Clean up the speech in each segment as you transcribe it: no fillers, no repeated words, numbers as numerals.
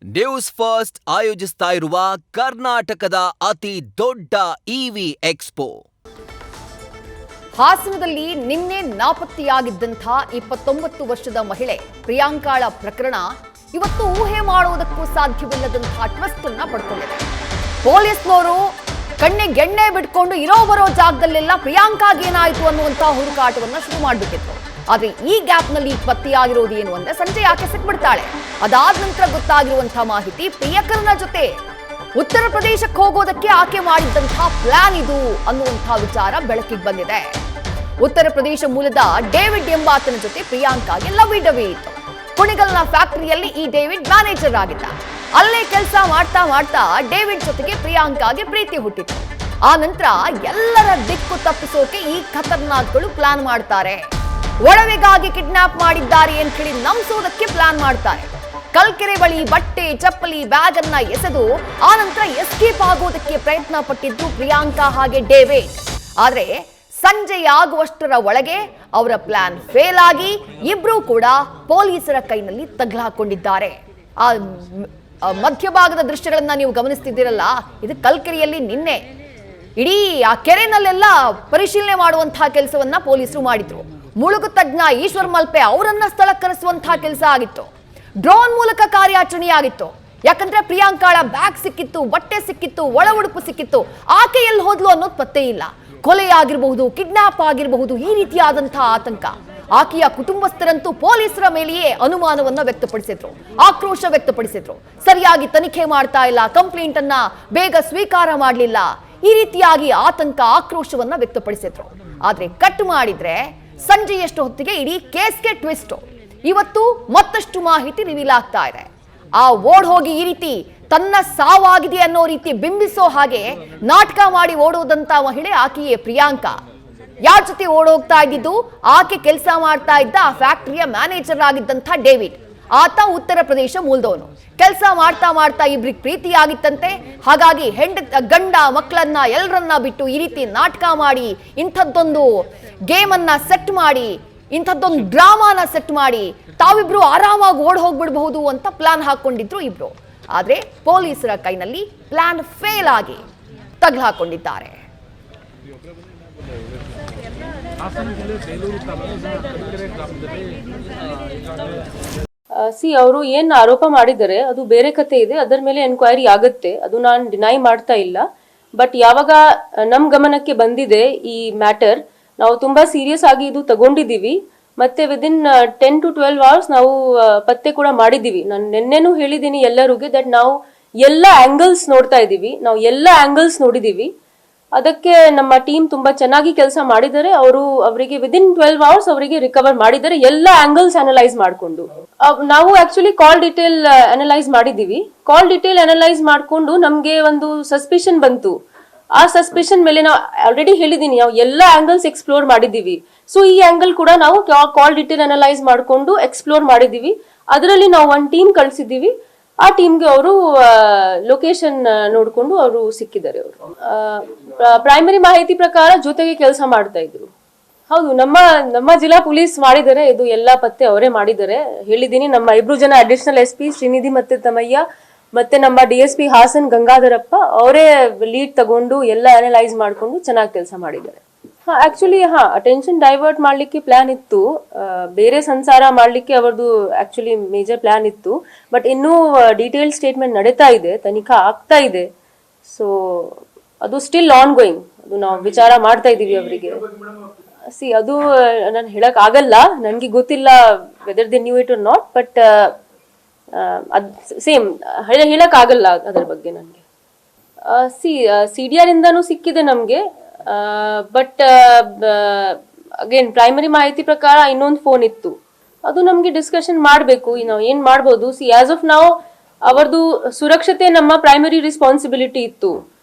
News first ಆಯೋಜಿಸ್ತಾ ಇರುವ ಕರ್ನಾಟಕದ ಅತಿ ದೊಡ್ಡ ಇವಿ ಎಕ್ಸ್ಪೋ. ಹಾಸನದಲ್ಲಿ ನಿನ್ನೆ ನಾಪತ್ತೆಯಾಗಿದ್ದಂಥ 29 ವರ್ಷದ ಮಹಿಳೆ ಪ್ರಿಯಾಂಕಾಳ ಪ್ರಕರಣ ಇವತ್ತು ಊಹೆ ಮಾಡುವುದಕ್ಕೂ ಸಾಧ್ಯವಿಲ್ಲದಂಥ ಟ್ವಿಸ್ಟ್ ಅನ್ನ ಪಡ್ಕೊಂಡಿದೆ. ಪೊಲೀಸ್ನವರು ಕಣ್ಣೆಗೆಣ್ಣೆ ಬಿಟ್ಕೊಂಡು ಇರೋ ಬರೋ ಜಾಗದಲ್ಲೆಲ್ಲ ಪ್ರಿಯಾಂಕಾಗೆ ಏನಾಯಿತು ಅನ್ನುವಂಥ ಹುಡುಕಾಟವನ್ನ ಶುರು ಮಾಡಿಬಿಟ್ಟಿದ್ರು. ಆದ್ರೆ ಈ ಗ್ಯಾಪ್ನಲ್ಲಿ ಪತ್ತೆಯಾಗಿರೋದು ಏನು ಅಂದ್ರೆ ಸಂಜೆ ಯಾಕೆ ಸಿಕ್ಬಿಡ್ತಾಳೆ. ಅದಾದ ನಂತರ ಗೊತ್ತಾಗಿರುವಂತಹ ಮಾಹಿತಿ ಪ್ರಿಯಕರನ ಜೊತೆ ಉತ್ತರ ಪ್ರದೇಶಕ್ಕೆ ಹೋಗೋದಕ್ಕೆ ಆಕೆ ಮಾಡಿದ್ದಂತಹ ಪ್ಲಾನ್ ಇದು ಅನ್ನುವಂತಹ ವಿಚಾರ ಬೆಳಕಿಗೆ ಬಂದಿದೆ. ಉತ್ತರ ಪ್ರದೇಶ ಮೂಲದ ಡೇವಿಡ್ ಎಂಬಾತನ ಜೊತೆ ಪ್ರಿಯಾಂಕಾಗೆ ಲವಿ ಡವಿ ಇತ್ತು. ಕುಣಿಗಲ್ನ ಫ್ಯಾಕ್ಟರಿಯಲ್ಲಿ ಈ ಡೇವಿಡ್ ಮ್ಯಾನೇಜರ್ ಆಗಿದ್ದ. ಅಲ್ಲೇ ಕೆಲಸ ಮಾಡ್ತಾ ಮಾಡ್ತಾ ಡೇವಿಡ್ ಜೊತೆಗೆ ಪ್ರಿಯಾಂಕಾಗೆ ಪ್ರೀತಿ ಹುಟ್ಟಿತ್ತು. ಆ ನಂತರ ಎಲ್ಲರ ದಿಕ್ಕು ತಪ್ಪಿಸೋಕೆ ಈ ಖತರ್ನಾಕ್ಗಳು ಪ್ಲಾನ್ ಮಾಡ್ತಾರೆ. ಒಡವೆಗಾಗಿ ಕಿಡ್ನಾಪ್ ಮಾಡಿದ್ದಾರೆ ಅಂತ ಹೇಳಿ ನಂಬಿಸೋದಕ್ಕೆ ಪ್ಲಾನ್ ಮಾಡ್ತಾರೆ. ಕಲ್ಕೆರೆ ಬಳಿ ಬಟ್ಟೆ ಚಪ್ಪಲಿ ಬ್ಯಾಗ್ ಅನ್ನ ಎಸೆದು ಆ ನಂತರ ಎಸ್ಕೇಪ್ ಆಗೋದಕ್ಕೆ ಪ್ರಯತ್ನ ಪಟ್ಟಿದ್ದು ಪ್ರಿಯಾಂಕಾ ಹಾಗೆ ಡೇವಿಡ್. ಆದ್ರೆ ಸಂಜೆಯಾಗುವಷ್ಟರ ಒಳಗೆ ಅವರ ಪ್ಲಾನ್ ಫೇಲ್ ಆಗಿ ಇಬ್ರು ಕೂಡ ಪೊಲೀಸರ ಕೈನಲ್ಲಿ ತಗಲಾಕೊಂಡಿದ್ದಾರೆ. ಆ ಮಧ್ಯಭಾಗದ ದೃಶ್ಯಗಳನ್ನ ನೀವು ಗಮನಿಸ್ತಿದ್ದೀರಲ್ಲ, ಇದು ಕಲ್ಕೆರೆಯಲ್ಲಿ ನಿನ್ನೆ ಇಡೀ ಆ ಕೆರೆನಲ್ಲೆಲ್ಲ ಪರಿಶೀಲನೆ ಮಾಡುವಂತಹ ಕೆಲಸವನ್ನ ಪೊಲೀಸರು ಮಾಡಿದ್ರು. ಮುಳುಗು ತಜ್ಞ ಈಶ್ವರ್ ಮಲ್ಪೆ ಅವರನ್ನ ಸ್ಥಳಕ್ಕೆ ಕರೆಸುವಂತಹ ಕೆಲಸ ಆಗಿತ್ತು. ಡ್ರೋನ್ ಮೂಲಕ ಕಾರ್ಯಾಚರಣೆ ಆಗಿತ್ತು. ಯಾಕಂದ್ರೆ ಪ್ರಿಯಾಂಕಾಳ ಬ್ಯಾಗ್ ಸಿಕ್ಕಿತ್ತು, ಬಟ್ಟೆ ಸಿಕ್ಕಿತ್ತು, ಒಳ ಉಡುಪು ಸಿಕ್ಕಿತ್ತು. ಆಕೆ ಎಲ್ಲಿ ಹೋದ್ಲು ಅನ್ನೋದು ಪತ್ತೆ ಇಲ್ಲ. ಕೊಲೆ ಆಗಿರಬಹುದು, ಕಿಡ್ನಾಪ್ ಆಗಿರಬಹುದು, ಈ ರೀತಿಯಾದಂತಹ ಆತಂಕ. ಆಕೆಯ ಕುಟುಂಬಸ್ಥರಂತೂ ಪೊಲೀಸರ ಮೇಲೆಯೇ ಅನುಮಾನವನ್ನ ವ್ಯಕ್ತಪಡಿಸಿದ್ರು, ಆಕ್ರೋಶ ವ್ಯಕ್ತಪಡಿಸಿದ್ರು. ಸರಿಯಾಗಿ ತನಿಖೆ ಮಾಡ್ತಾ ಇಲ್ಲ, ಕಂಪ್ಲೇಂಟ್ ಅನ್ನ ಬೇಗ ಸ್ವೀಕಾರ ಮಾಡಲಿಲ್ಲ, ಈ ರೀತಿಯಾಗಿ ಆತಂಕ ಆಕ್ರೋಶವನ್ನ ವ್ಯಕ್ತಪಡಿಸಿದ್ರು. ಆದ್ರೆ ಕಟ್ ಮಾಡಿದ್ರೆ ಸಂಜೆಯಷ್ಟು ಹೊತ್ತಿಗೆ ಇಡೀ ಕೇಸ್ಗೆ ಟ್ವಿಸ್ಟ್. ಇವತ್ತು ಮತ್ತಷ್ಟು ಮಾಹಿತಿ ರಿವೀಲ್ ಆಗ್ತಾ ಇದೆ. ಆ ಓಡ್ ಹೋಗಿ ಈ ರೀತಿ ತನ್ನ ಸಾವಾಗಿದೆ ಅನ್ನೋ ರೀತಿ ಬಿಂಬಿಸೋ ಹಾಗೆ ನಾಟಕ ಮಾಡಿ ಓಡೋದಂತ ಮಹಿಳೆ ಆಕೆಯೇ ಪ್ರಿಯಾಂಕಾ. ಯಾರ ಜೊತೆ ಓಡೋಗ್ತಾ ಇದ್ದಿದ್ದು? ಆಕೆ ಕೆಲಸ ಮಾಡ್ತಾ ಇದ್ದ ಆ ಫ್ಯಾಕ್ಟರಿಯ ಮ್ಯಾನೇಜರ್ ಆಗಿದ್ದಂಥ ಡೇವಿಡ್. ಆತ ಉತ್ತರ ಪ್ರದೇಶ ಮೂಲದವನು. ಕೆಲಸ ಮಾಡ್ತಾ ಮಾಡ್ತಾ ಇಬ್ರಿಗೆ ಪ್ರೀತಿ ಆಗಿತ್ತಂತೆ. ಹಾಗಾಗಿ ಗಂಡ ಮಕ್ಕಳನ್ನ ಎಲ್ಲರನ್ನ ಬಿಟ್ಟು ಈ ರೀತಿ ನಾಟಕ ಮಾಡಿ ಇಂಥದ್ದೊಂದು ಗೇಮ್ ಅನ್ನ ಸೆಟ್ ಮಾಡಿ, ಇಂಥದ್ದೊಂದು ಡ್ರಾಮಾನ ಸೆಟ್ ಮಾಡಿ ತಾವಿಬ್ರು ಆರಾಮಾಗಿ ಓಡ್ ಹೋಗ್ಬಿಡಬಹುದು ಅಂತ ಪ್ಲಾನ್ ಹಾಕೊಂಡಿದ್ರು ಇಬ್ರು. ಆದ್ರೆ ಪೊಲೀಸರ ಕೈನಲ್ಲಿ ಪ್ಲಾನ್ ಫೇಲ್ ಆಗಿ ತಗಲಾಕೊಂಡಿದ್ದಾರೆ. ಅವರು ಏನ್ ಆರೋಪ ಮಾಡಿದರೆ ಅದು ಬೇರೆ ಕತೆ ಇದೆ. ಅದರ ಮೇಲೆ ಎನ್ಕ್ವೈರಿ ಆಗುತ್ತೆ, ಅದು ನಾನು ಡಿನೈ ಮಾಡ್ತಾ ಇಲ್ಲ. ಬಟ್ ಯಾವಾಗ ನಮ್ ಗಮನಕ್ಕೆ ಬಂದಿದೆ ಈ ಮ್ಯಾಟರ್, ನಾವು ತುಂಬಾ ಸೀರಿಯಸ್ ಆಗಿ ಇದು ತಗೊಂಡಿದೀವಿ. ಮತ್ತೆ ವಿದಿನ್ 10 to 12 hours ನಾವು ಪತ್ತೆ ಕೂಡ ಮಾಡಿದೀವಿ. ನಾನು ನಿನ್ನೆನೂ ಹೇಳಿದ್ದೀನಿ ಎಲ್ಲರಿಗೂ ದಟ್ ನಾವು ಎಲ್ಲ ಆಂಗಲ್ಸ್ ನೋಡ್ತಾ ಇದೀವಿ, ನಾವು ಎಲ್ಲ ಆಂಗಲ್ಸ್ ನೋಡಿದೀವಿ. ಅದಕ್ಕೆ ನಮ್ಮ ಟೀಮ್ ತುಂಬಾ ಚೆನ್ನಾಗಿ ಕೆಲಸ ಮಾಡಿದ್ದಾರೆ. ಅವರಿಗೆ ವಿದಿನ್ 12 hours ಅವರಿಗೆ ರಿಕವರ್ ಮಾಡಿದ್ದಾರೆ, ಎಲ್ಲ ಆಂಗಲ್ಸ್ ಅನಲೈಸ್ ಮಾಡ್ಕೊಂಡು. ನಾವು ಆಕ್ಚುಲಿ ಕಾಲ್ ಡೀಟೇಲ್ ಅನಲೈಸ್ ಮಾಡಿದೀವಿ. ಕಾಲ್ ಡೀಟೇಲ್ ಅನಲೈಸ್ ಮಾಡ್ಕೊಂಡು ನಮ್ಗೆ ಒಂದು ಸಸ್ಪಿಷನ್ ಬಂತು. ಆ ಸಸ್ಪಿಷನ್ ಮೇಲೆ ನಾವು ಆಲ್ರೆಡಿ ಹೇಳಿದೀನಿ, ನಾವು ಎಲ್ಲ ಆಂಗಲ್ಸ್ ಎಕ್ಸ್ಪ್ಲೋರ್ ಮಾಡಿದೀವಿ. ಸೊ ಈ ಆಂಗಲ್ ಕೂಡ ನಾವು ಕಾಲ್ ಡೀಟೇಲ್ ಅನಲೈಸ್ ಮಾಡ್ಕೊಂಡು ಎಕ್ಸ್ಪ್ಲೋರ್ ಮಾಡಿದೀವಿ. ಅದರಲ್ಲಿ ನಾವು ಒಂದು ಟೀಮ್ ಕಳ್ಸಿದೀವಿ. ಆ ಟೀಮ್ಗೆ ಅವರು ಲೊಕೇಶನ್ ನೋಡ್ಕೊಂಡು ಅವರು ಸಿಕ್ಕಿದ್ದಾರೆ. ಅವರು ಪ್ರೈಮರಿ ಮಾಹಿತಿ ಪ್ರಕಾರ ಜೊತೆಗೆ ಕೆಲಸ ಮಾಡ್ತಾ ಇದ್ರು. ಹೌದು, ನಮ್ಮ ಜಿಲ್ಲಾ ಪೊಲೀಸ್ ಮಾಡಿದ್ದಾರೆ, ಇದು ಎಲ್ಲಾ ಪತ್ತೆ ಅವರೇ ಮಾಡಿದ್ದಾರೆ. ಹೇಳಿದೀನಿ, ನಮ್ಮ 2 ಜನ ಅಡಿಷನಲ್ SP ಶ್ರೀನಿಧಿ ಮತ್ತೆ ತಮಯ್ಯ, ಮತ್ತೆ ನಮ್ಮ DSP ಹಾಸನ್ ಗಂಗಾಧರಪ್ಪ ಅವರೇ ಲೀಡ್ ತಗೊಂಡು ಎಲ್ಲ ಅನಲೈಸ್ ಮಾಡ್ಕೊಂಡು ಚೆನ್ನಾಗಿ ಕೆಲಸ ಮಾಡಿದ್ದಾರೆ. ಆಕ್ಚುಲಿ ಅಟೆನ್ಷನ್ ಡೈವರ್ಟ್ ಮಾಡ್ಲಿಕ್ಕೆ ಪ್ಲಾನ್ ಇತ್ತು, ಬೇರೆ ಸಂಸಾರ ಮಾಡ್ಲಿಕ್ಕೆ ಅವರದು ಆಕ್ಚುಲಿ ಮೇಜರ್ ಪ್ಲಾನ್ ಇತ್ತು. ಬಟ್ ಇನ್ನೂ ಡೀಟೇಲ್ ಸ್ಟೇಟ್ಮೆಂಟ್ ನಡೀತಾ ಇದೆ, ತನಿಖಾ ಆಗ್ತಾ ಇದೆ. ಸೊ ಅದು ಸ್ಟಿಲ್ ಆನ್ ಗೋಯಿಂಗ್, ಅದು ನಾವು ವಿಚಾರ ಮಾಡ್ತಾ ಇದೀವಿ ಅವರಿಗೆ. ಅದು ನಾನು ಹೇಳಕ್ ಆಗಲ್ಲ, ನನ್ಗೆ ಗೊತ್ತಿಲ್ಲ whether they knew it or not. But same ಹೇಳಕ್ ಆಗಲ್ಲ ಅದರ ಬಗ್ಗೆ ನನ್ಗೆ. CDR ಇಂದಾನು ಸಿಕ್ಕಿದೆ ನಮ್ಗೆ. ಬಟ್ ಅಗೇನ್ ಪ್ರೈಮರಿ ಮಾಹಿತಿ ಪ್ರಕಾರ ಇನ್ನೊಂದು ಫೋನ್ ಇತ್ತು, ಅದು ನಮ್ಗೆ ಡಿಸ್ಕಷನ್ ಮಾಡ್ಬೇಕು, ನಾವು ಏನ್ ಮಾಡ್ಬೋದು. ಆಸ್ ಆಫ್ ನಾವು ಅವರದು ಸುರಕ್ಷತೆ ನಮ್ಮ ಪ್ರೈಮರಿ ರೆಸ್ಪಾನ್ಸಿಬಿಲಿಟಿ ಇತ್ತು.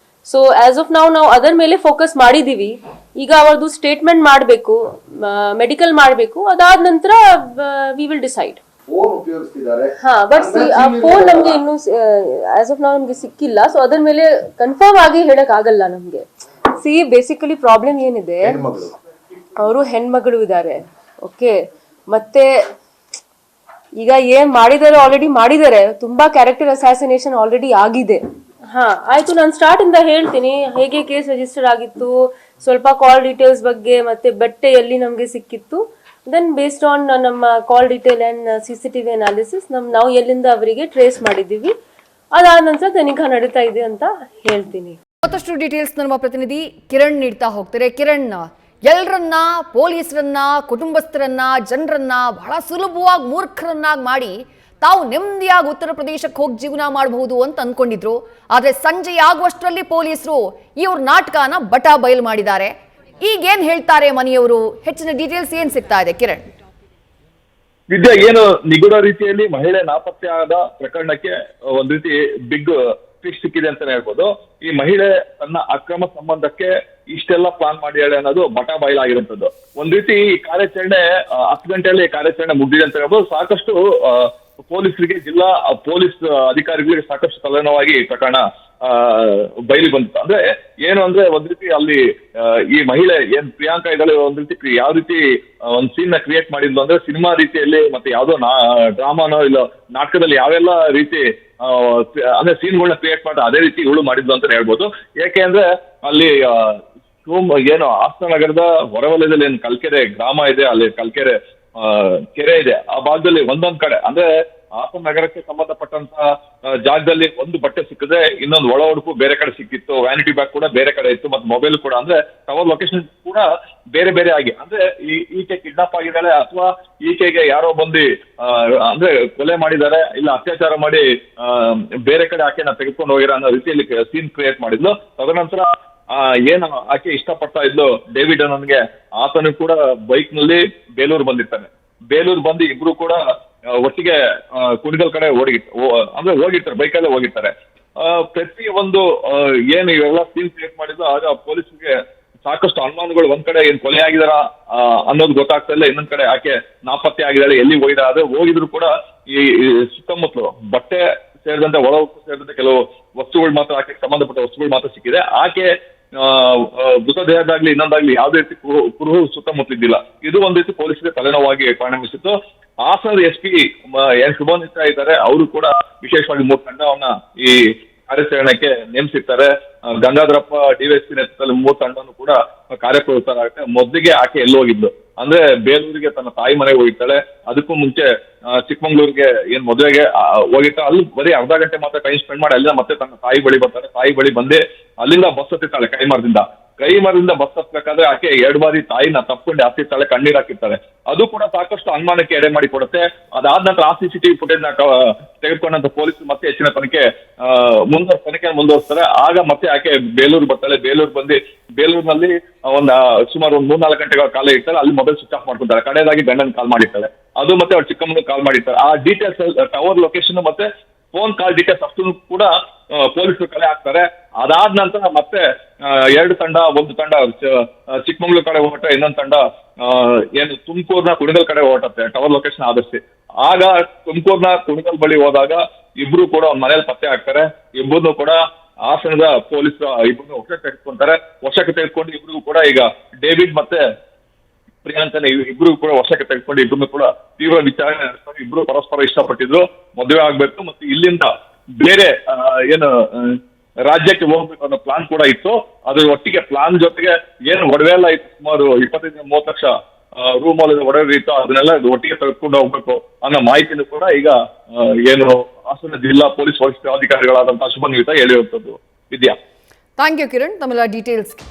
ಸೊ ಆಸ್ ಆಫ್ ನಾವು ಅದರ ಮೇಲೆ ಫೋಕಸ್ ಮಾಡಿದೀವಿ. ಈಗ ಅವರದು ಸ್ಟೇಟ್ಮೆಂಟ್ ಮಾಡಬೇಕು, ಮೆಡಿಕಲ್ ಮಾಡಬೇಕು, ಅದಾದ ನಂತರ ವಿ ವಿಲ್ ಡಿಸೈಡ್. ಬಟ್ ಆ ಫೋನ್ ನಮ್ಗೆ ಇನ್ನು ಆಸ್ ಆಫ್ ನಾವು ನಮ್ಗೆ ಸಿಕ್ಕಿಲ್ಲ. ಸೊ ಅದ್ರ ಮೇಲೆ ಕನ್ಫರ್ಮ್ ಆಗಿ ಹೇಳಕ್ ಆಗಲ್ಲ ನಮ್ಗೆ. ಬೇಸಿಕಲಿ ಪ್ರಾಬ್ಲಮ್ ಏನಿದೆ, ಅವರು ಹೆಣ್ಮಗಳು ಇದ್ದಾರೆ, ಓಕೆ. ಮತ್ತೆ ಈಗ ಏನ್ ಮಾಡಿದಾರೆ ಆಲ್ರೆಡಿ ಮಾಡಿದ್ದಾರೆ, ತುಂಬಾ ಕ್ಯಾರೆಕ್ಟರ್ ಅಸಾಸಿನೇಷನ್ ಆಲ್ರೆಡಿ ಆಗಿದೆ. ಆಯ್ತು, ನಾನು ಸ್ಟಾರ್ಟ್ ಇಂದ ಹೇಳ್ತೀನಿ ಹೇಗೆ ಕೇಸ್ ರಿಜಿಸ್ಟರ್ ಆಗಿತ್ತು, ಸ್ವಲ್ಪ ಕಾಲ್ ಡೀಟೇಲ್ಸ್ ಬಗ್ಗೆ, ಮತ್ತೆ ಬಟ್ಟೆ ಎಲ್ಲಿ ನಮ್ಗೆ ಸಿಕ್ಕಿತ್ತು. ದೆನ್ ಬೇಸ್ಡ್ ಆನ್ ನಮ್ಮ ಕಾಲ್ ಡೀಟೇಲ್ ಅಂಡ್ CCTV ಅನಾಲಿಸಿಸ್ ನಾವು ಎಲ್ಲಿಂದ ಅವರಿಗೆ ಟ್ರೇಸ್ ಮಾಡಿದ್ದೀವಿ. ಅದಾದ ನಂತರ ತನಿಖಾ ನಡೀತಾ ಇದೆ ಅಂತ ಹೇಳ್ತೀನಿ. ಮತ್ತಷ್ಟು ಡೀಟೇಲ್ಸ್ ನಮ್ಮ ಪ್ರತಿನಿಧಿ ಕಿರಣ್ ನೀಡ್ತಾ ಹೋಗ್ತಾರೆ. ಕಿರಣ್, ಎಲ್ಲರನ್ನ, ಪೊಲೀಸರನ್ನ, ಕುಟುಂಬಸ್ಥರನ್ನ, ಜನರನ್ನ ಬಹಳ ಸುಲಭವಾಗಿ ಮೂರ್ಖರನ್ನಾಗಿ ಮಾಡಿ ತಾವು ನೆಮ್ಮದಿಯಾಗಿ ಉತ್ತರ ಪ್ರದೇಶಕ್ಕೆ ಹೋಗಿ ಜೀವನ ಮಾಡಬಹುದು ಅಂತ ಅನ್ಕೊಂಡಿದ್ರು. ಆದ್ರೆ ಸಂಜೆ ಆಗುವಷ್ಟರಲ್ಲಿ ಪೊಲೀಸರು ಇವ್ರ ನಾಟಕನ ಬಟಾ ಬಯಲು ಮಾಡಿದ್ದಾರೆ. ಈಗೇನ್ ಹೇಳ್ತಾರೆ ಮನೆಯವರು? ಹೆಚ್ಚಿನ ಡೀಟೇಲ್ಸ್ ಏನ್ ಸಿಗ್ತಾ ಇದೆ ಕಿರಣ್? ವಿದ್ಯಾ, ಏನು ನಿಗೂಢ ರೀತಿಯಲ್ಲಿ ಮಹಿಳೆ ನಾಪತ್ತೆ ಆದ ಪ್ರಕರಣಕ್ಕೆ ಒಂದ್ ರೀತಿ ಬಿಗ್ ಫಿಶ್ ಸಿಕ್ಕಿದೆ ಅಂತಾನೆ ಹೇಳ್ಬೋದು. ಈ ಮಹಿಳೆ ತನ್ನ ಅಕ್ರಮ ಸಂಬಂಧಕ್ಕೆ ಇಷ್ಟೆಲ್ಲ ಪ್ಲಾನ್ ಮಾಡಿಯಾಳೆ ಅನ್ನೋದು ಬಟಾ ಬಯಲಾಗಿರುವಂತದ್ದು. ಒಂದ್ ರೀತಿ ಈ ಕಾರ್ಯಾಚರಣೆ 10 ಗಂಟೆಯಲ್ಲಿ ಕಾರ್ಯಾಚರಣೆ ಮುಗಿದಿದೆ ಅಂತ ಹೇಳ್ಬೋದು. ಸಾಕಷ್ಟು ಪೊಲೀಸರಿಗೆ, ಜಿಲ್ಲಾ ಪೊಲೀಸ್ ಅಧಿಕಾರಿಗಳಿಗೆ ಸಾಕಷ್ಟು ತಲೆನೋವಾಗಿ ಈ ಪ್ರಕರಣ ಬಯಲಿ ಬಂದಿತ್ತು. ಅಂದ್ರೆ ಏನು ಅಂದ್ರೆ ಒಂದ್ ರೀತಿ ಅಲ್ಲಿ ಈ ಮಹಿಳೆ ಏನ್ ಪ್ರಿಯಾಂಕಾ ಇದ್ದಾಳೆ, ಒಂದ್ ರೀತಿ ಯಾವ ರೀತಿ ಒಂದ್ ಸೀನ್ ನ ಕ್ರಿಯೇಟ್ ಮಾಡಿದ್ಲು ಅಂದ್ರೆ ಸಿನಿಮಾ ರೀತಿಯಲ್ಲಿ, ಮತ್ತೆ ಯಾವ್ದೋ ಡ್ರಾಮಾನೋ ಇಲ್ಲ ನಾಟಕದಲ್ಲಿ ಯಾವೆಲ್ಲ ರೀತಿ ಅಂದ್ರೆ ಸೀನ್ಗಳನ್ನ ಕ್ರಿಯೇಟ್ ಮಾಡಿ ಅದೇ ರೀತಿ ಇವಳು ಮಾಡಿದ್ಲು ಅಂತ ಹೇಳ್ಬೋದು. ಯಾಕೆ ಅಂದ್ರೆ ಅಲ್ಲಿ ಏನು ಹಾಸನ ನಗರದ ಹೊರವಲಯದಲ್ಲಿ ಏನು ಕಲ್ಕೆರೆ ಗ್ರಾಮ ಇದೆ, ಅಲ್ಲಿ ಕಲ್ಕೆರೆ ಕೆರೆ ಇದೆ. ಆ ಭಾಗದಲ್ಲಿ ಒಂದೊಂದ್ ಕಡೆ ಅಂದ್ರೆ ಹಾಸನ ನಗರಕ್ಕೆ ಸಂಬಂಧಪಟ್ಟಂತ ಜಾಗದಲ್ಲಿ ಒಂದು ಬಟ್ಟೆ ಸಿಕ್ಕಿದ್ರೆ ಇನ್ನೊಂದು ಒಳ ಉಡುಪು ಬೇರೆ ಕಡೆ ಸಿಕ್ಕಿತ್ತು, ವ್ಯಾನಿಟಿ ಬ್ಯಾಗ್ ಕೂಡ ಬೇರೆ ಕಡೆ ಇತ್ತು, ಮತ್ತೆ ಮೊಬೈಲ್ ಕೂಡ. ಅಂದ್ರೆ ಟವರ್ ಲೊಕೇಶನ್ ಕೂಡ ಬೇರೆ ಬೇರೆ ಆಗಿ, ಅಂದ್ರೆ ಈಕೆ ಕಿಡ್ನಾಪ್ ಆಗಿದ್ದಾಳೆ ಅಥವಾ ಈಕೆಗೆ ಯಾರೋ ಬಂದು ಅಂದ್ರೆ ಕೊಲೆ ಮಾಡಿದ್ದಾರೆ, ಇಲ್ಲ ಅತ್ಯಾಚಾರ ಮಾಡಿ ಬೇರೆ ಕಡೆ ಆಕೆನ ತೆಗೆದುಕೊಂಡು ಹೋಗಿರೋ ಅನ್ನೋ ರೀತಿಯಲ್ಲಿ ಸೀನ್ ಕ್ರಿಯೇಟ್ ಮಾಡಿದ್ಲು. ತದನಂತರ ಏನು ಆಕೆ ಇಷ್ಟಪಡ್ತಾ ಇದ್ಲು ಡೇವಿಡ್ ಅನ್ನೋನ್ಗೆ, ಆತನು ಕೂಡ ಬೈಕ್ ನಲ್ಲಿ ಬೇಲೂರು ಬಂದಿರ್ತಾನೆ. ಬೇಲೂರು ಬಂದು ಇಬ್ರು ಕೂಡ ಒಟ್ಟಿಗೆ ಕುಣಿಗಲ್ ಕಡೆ ಅಂದ್ರೆ ಹೋಗಿರ್ತಾರೆ, ಬೈಕಲ್ಲೇ ಹೋಗಿರ್ತಾರೆ. ಪ್ರತಿ ಒಂದು ಏನು ಇವೆಲ್ಲ ಸೀನ್ ಕ್ರಿಯೇಟ್ ಮಾಡಿದ್ರು, ಆಗ ಪೊಲೀಸರಿಗೆ ಸಾಕಷ್ಟು ಅನುಮಾನಗಳು. ಒಂದ್ ಕಡೆ ಏನ್ ಕೊಲೆ ಆಗಿದಾರ ಅನ್ನೋದು ಗೊತ್ತಾಗ್ತಾ ಇಲ್ಲ, ಇನ್ನೊಂದ್ ಕಡೆ ಆಕೆ ನಾಪತ್ತೆ ಆಗಿದ್ದಾಳೆ, ಎಲ್ಲಿ ಹೋಗಿದಾರೆ. ಹೋಗಿದ್ರು ಕೂಡ ಈ ಸುತ್ತಮುತ್ತಲು ಬಟ್ಟೆ ಸೇರಿದಂತೆ, ಒಳ ಉಪ್ಪು ಸೇರಿದಂತೆ ಕೆಲವು ವಸ್ತುಗಳು ಮಾತ್ರ, ಆಕೆಗೆ ಸಂಬಂಧಪಟ್ಟ ವಸ್ತುಗಳು ಮಾತ್ರ ಸಿಕ್ಕಿದೆ. ಆಕೆ ಮೃತದೇಹದಾಗ್ಲಿ ಇನ್ನೊಂದಾಗ್ಲಿ ಯಾವುದೇ ರೀತಿ ಕುರುಹು ಸುತ್ತಮುತ್ತಲಿದ್ದಿಲ್ಲ. ಇದು ಒಂದ್ ರೀತಿ ಪೊಲೀಸರಿಗೆ ತಲೆನೋವಾಗಿ ಪರಿಣಮಿಸಿತ್ತು. ಹಾಸನದ SP ಏನ್ ಶುಭನಿತಾ ಇದ್ದಾರೆ, ಅವರು ಕೂಡ ವಿಶೇಷವಾಗಿ 3 ತಂಡವನ್ನ ಈ ಕಾರ್ಯಾಚರಣೆಗೆ ನೇಮಿಸಿರ್ತಾರೆ. ಗಂಗಾಧರಪ್ಪ DYSP ನೇತೃತ್ವದಲ್ಲಿ 3 ತಂಡವನ್ನು ಕೂಡ ಕಾರ್ಯಪ್ರವೃತ್ತರಾಗುತ್ತೆ. ಮೊದಲಿಗೆ ಆಕೆ ಎಲ್ಲಿ ಹೋಗಿದ್ಲು ಅಂದ್ರೆ ಬೇಲೂರಿಗೆ ತನ್ನ ತಾಯಿ ಮನೆಗೆ ಹೋಗಿರ್ತಾಳೆ. ಅದಕ್ಕೂ ಮುಂಚೆ ಚಿಕ್ಕಮಂಗ್ಳೂರಿಗೆ ಏನ್ ಮದುವೆಗೆ ಹೋಗಿರ್ತಾಳೆ. ಅಲ್ಲಿ ಬರೀ ಅರ್ಧ ಗಂಟೆ ಮಾತ್ರ ಟೈಮ್ ಸ್ಪೆಂಡ್ ಮಾಡಿ ಅಲ್ಲಿಂದ ಮತ್ತೆ ತನ್ನ ತಾಯಿ ಬಳಿ ಬರ್ತಾರೆ. ತಾಯಿ ಬಳಿ ಬಂದೆ ಅಲ್ಲಿಂದ ಬಸ್ ಹತ್ತಿರ್ತಾಳೆ. ಕೈಮರದಿಂದ ಬಸ್ ಹತ್ಬೇಕಾದ್ರೆ ಆಕೆ 2 ಬಾರಿ ತಾಯಿನ ತಪ್ಕೊಂಡು ಹಾಕಿರ್ತಾಳೆ, ಕಣ್ಣೀರ್ ಹಾಕಿರ್ತಾಳೆ. ಅದು ಕೂಡ ಸಾಕಷ್ಟು ಅನುಮಾನಕ್ಕೆ ಎಡೆ ಮಾಡಿ ಕೊಡುತ್ತೆ. ಅದಾದ ನಂತರ ಆ CCTV ಫುಟೇಜ್ ನ ತೆಗೆದುಕೊಂಡಂತ ಪೊಲೀಸರು ಮತ್ತೆ ಹೆಚ್ಚಿನ ತನಿಖೆ ಮುಂದುವರಿಸ್ತಾರೆ. ಆಗ ಮತ್ತೆ ಆಕೆ ಬೇಲೂರು ಬರ್ತಾಳೆ. ಬೇಲೂರಿನಲ್ಲಿ ಸುಮಾರು 3-4 ಗಂಟೆಗಳ ಕಾಲ ಇರ್ತಾರೆ. ಅಲ್ಲಿ ಮೊಬೈಲ್ ಸ್ವಿಚ್ ಆಫ್ ಮಾಡ್ಕೊತಾರೆ. ಕಡೆಯದಾಗಿ ಗಂಡನ್ ಕಾಲ್ ಮಾಡಿರ್ತಾಳೆ. ಅದು ಮತ್ತೆ ಅವ್ರು ಚಿಕ್ಕಮ್ಮನಿಗೆ ಕಾಲ್ ಮಾಡಿರ್ತಾರೆ. ಆ ಡೀಟೇಲ್ಸ್, ಟವರ್ ಲೊಕೇಶನ್ ಮತ್ತೆ ಫೋನ್ ಕಾಲ್ ಡೀಟೇಲ್ಸ್ ಅಷ್ಟು ಕೂಡ ಪೊಲೀಸರು ಕಲೆ ಹಾಕ್ತಾರೆ. ಅದಾದ ನಂತರ ಮತ್ತೆ 2 ತಂಡ, ಒಂದು ತಂಡ ಚಿಕ್ಕಮಂಗ್ಳೂರು ಕಡೆ ಹೊರಟೆ, ಇನ್ನೊಂದು ತಂಡ ಏನು ತುಮಕೂರ್ನ ಕುಣಿಗಲ್ ಕಡೆ ಹೊರಟತ್ತೆ ಟವರ್ ಲೊಕೇಶನ್ ಆಧರಿಸಿ. ಆಗ ತುಮಕೂರ್ನ ಕುಣಿಗಲ್ ಬಳಿ ಹೋದಾಗ ಇಬ್ರು ಕೂಡ ಒಂದ್ ಮನೇಲಿ ಪತ್ತೆ ಹಾಕ್ತಾರೆ. ಇಬ್ಬರನ್ನು ಕೂಡ ಹಾಸನದ ಪೊಲೀಸರು ಇಬ್ಬರನ್ನು ವಶಕ್ಕೆ ತೆಗೆದುಕೊಂಡು ಇಬ್ರಿಗೂ ಕೂಡ ಈಗ ಡೇವಿಡ್ ಮತ್ತೆ ಪ್ರಿಯಾಂಕನ ಇಬ್ರು ಕೂಡ ವಶಕ್ಕೆ ತೆಗೆದುಕೊಂಡು ಇಬ್ರು ಕೂಡ ತೀವ್ರ ವಿಚಾರಣೆ ನಡೆಸ್ತಾರೆ. ಇಬ್ರು ಪರಸ್ಪರ ಇಷ್ಟಪಟ್ಟಿದ್ರು, ಮದುವೆ ಆಗ್ಬೇಕು, ಮತ್ತೆ ಇಲ್ಲಿಂದ ಬೇರೆ ಏನು ರಾಜ್ಯಕ್ಕೆ ಹೋಗ್ಬೇಕು ಅನ್ನೋ ಪ್ಲಾನ್ ಕೂಡ ಇತ್ತು. ಅದ್ರ ಒಟ್ಟಿಗೆ ಪ್ಲಾನ್ ಜೊತೆಗೆ ಏನು ಒಡವೆ ಎಲ್ಲ ಇತ್ತು, ಸುಮಾರು 25-30 ಲಕ್ಷ ರೂಮಲ್ಲಿ ಒಡವೆ ಇತ್ತು, ಅದನ್ನೆಲ್ಲ ಒಟ್ಟಿಗೆ ತೆಗೆದುಕೊಂಡು ಹೋಗ್ಬೇಕು ಅನ್ನೋ ಮಾಹಿತಿನೂ ಕೂಡ ಈಗ ಏನು ಹಾಸನ ಜಿಲ್ಲಾ ಪೊಲೀಸ್ ವರಿಷ್ಠಾಧಿಕಾರಿಗಳಾದಂತಹ ಶುಭನಿತಾ ಹೇಳಿರುವಂತದ್ದು. ವಿದ್ಯಾ, ಥ್ಯಾಂಕ್ ಯು ಕಿರಣ್ ತಮ್ಮೆಲ್ಲ ಡೀಟೇಲ್ಸ್ಗೆ.